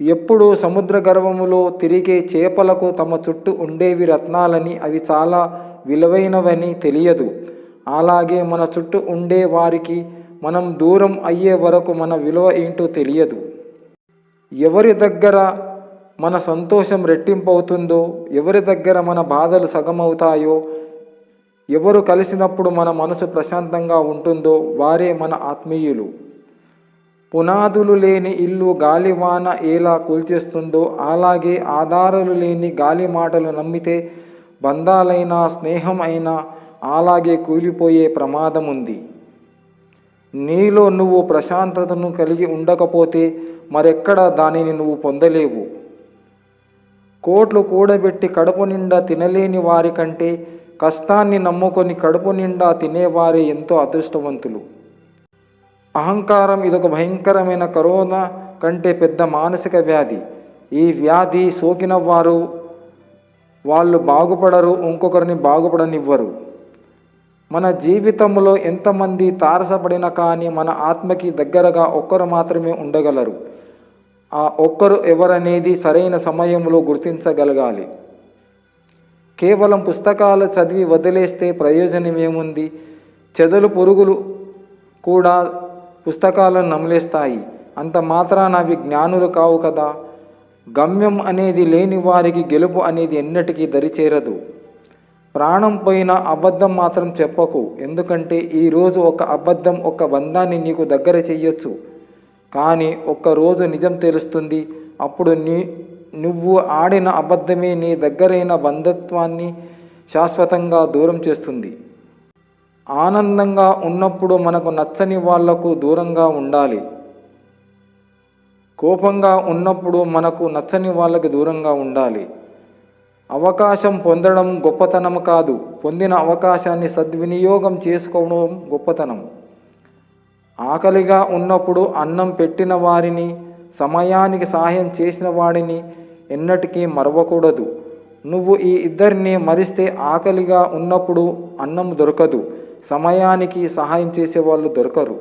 ఎప్పుడు సముద్ర గర్భములో తిరిగే చేపలకు తమ చుట్టూ ఉండేవి రత్నాలని, అవి చాలా విలువైనవని తెలియదు. అలాగే మన చుట్టూ ఉండే వారికి మనం దూరం అయ్యే వరకు మన విలువ ఏంటో తెలియదు. ఎవరి దగ్గర మన సంతోషం రెట్టింపు అవుతుందో, ఎవరి దగ్గర మన బాధలు సగమవుతాయో, ఎవరు కలిసినప్పుడు మన మనసు ప్రశాంతంగా ఉంటుందో వారే మన ఆత్మీయులు. పునాదులు లేని ఇల్లు గాలివాన ఎలా కూల్చేస్తుందో, అలాగే ఆధారాలు లేని గాలి మాటలు నమ్మితే బంధాలైనా స్నేహం అయినా అలాగే కూలిపోయే ప్రమాదం ఉంది. నీలో నువ్వు ప్రశాంతతను కలిగి ఉండకపోతే మరెక్కడ దానిని నువ్వు పొందలేవు. కోట్లు కూడబెట్టి కడుపు నిండా తినలేని వారి కంటే కష్టాన్ని నమ్ముకొని కడుపు నిండా తినేవారే ఎంతో అదృష్టవంతులు. అహంకారం ఇదొక భయంకరమైన కరోనా కంటే పెద్ద మానసిక వ్యాధి. ఈ వ్యాధి సోకిన వాళ్ళు బాగుపడరు, ఇంకొకరిని బాగుపడనివ్వరు. మన జీవితంలో ఎంతమంది తారసపడినా కానీ మన ఆత్మకి దగ్గరగా ఒక్కరు మాత్రమే ఉండగలరు. ఆ ఒక్కరు ఎవరనేది సరైన సమయంలో గుర్తించగలగాలి. కేవలం పుస్తకాలు చదివి వదిలేస్తే ప్రయోజనం ఏముంది? చెదలు పురుగులు కూడా పుస్తకాలను నమిలేస్తాయి. అంత మాత్రాన అవి జ్ఞానులు కావు కదా. గమ్యం అనేది లేని వారికి గెలుపు అనేది ఎన్నటికీ దరిచేరదు. ప్రాణం పోయిన అబద్ధం మాత్రం చెప్పకు. ఎందుకంటే ఈరోజు ఒక అబద్ధం ఒక బంధాన్ని నీకు దగ్గర చెయ్యొచ్చు, కానీ ఒక్కరోజు నిజం తెలుస్తుంది. అప్పుడు నువ్వు ఆడిన అబద్ధమే నీ దగ్గరైన బంధత్వాన్ని శాశ్వతంగా దూరం చేస్తుంది. ఆనందంగా ఉన్నప్పుడు మనకు నచ్చని వాళ్లకు దూరంగా ఉండాలి. కోపంగా ఉన్నప్పుడు మనకు నచ్చని వాళ్ళకి దూరంగా ఉండాలి. అవకాశం పొందడం గొప్పతనం కాదు, పొందిన అవకాశాన్ని సద్వినియోగం చేసుకోవడం గొప్పతనం. ఆకలిగా ఉన్నప్పుడు అన్నం పెట్టిన వారిని, సమయానికి సహాయం చేసిన వాడిని ఎన్నటికీ మరవకూడదు. నువ్వు ఈ ఇద్దరిని మరిస్తే ఆకలిగా ఉన్నప్పుడు అన్నం దొరకదు, సమయానికి సహాయం చేసేవాళ్ళు దొరకరు.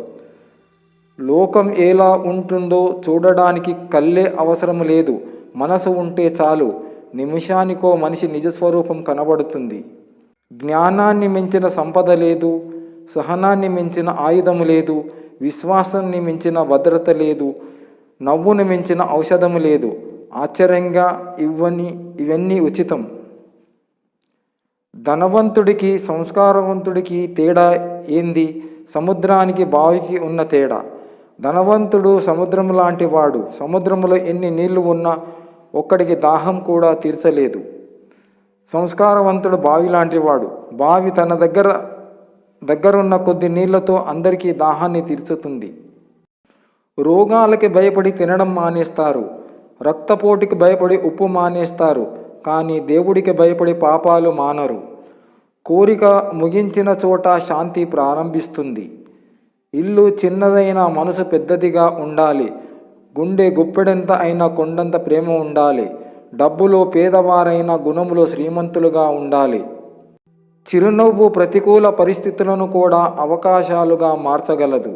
లోకం ఎలా ఉంటుందో చూడడానికి కళ్ళే అవసరం లేదు, మనసు ఉంటే చాలు. నిమిషానికో మనిషి నిజస్వరూపం కనబడుతుంది. జ్ఞానాన్ని మించిన సంపద లేదు, సహనాన్ని మించిన ఆయుధం లేదు, విశ్వాసాన్ని మించిన భద్రత లేదు, నవ్వును మించిన ఔషధము లేదు. ఆశ్చర్యంగా ఇవన్నీ ఉచితం. ధనవంతుడికి సంస్కారవంతుడికి తేడా ఏంది? సముద్రానికి బావికి ఉన్న తేడా. ధనవంతుడు సముద్రం లాంటి వాడు. సముద్రంలో ఎన్ని నీళ్లు ఉన్నా ఒక్కడికి దాహం కూడా తీర్చలేదు. సంస్కారవంతుడు బావి లాంటి వాడు. బావి తన దగ్గరున్న కొద్ది నీళ్లతో అందరికీ దాహాన్ని తీర్చుతుంది. రోగాలకి భయపడి తినడం మానేస్తారు, రక్తపోటుకి భయపడి ఉప్పు మానేస్తారు, కానీ దేవుడికి భయపడి పాపాలు మానరు. కోరిక ముగించిన చోట శాంతి ప్రారంభిస్తుంది. ఇల్లు చిన్నదైన మనసు పెద్దదిగా ఉండాలి. గుండె గుప్పెడంత అయినా కొండంత ప్రేమ ఉండాలి. డబ్బులో పేదవారైన గుణములో శ్రీమంతులుగా ఉండాలి. చిరునవ్వు ప్రతికూల పరిస్థితులను కూడా అవకాశాలుగా మార్చగలదు.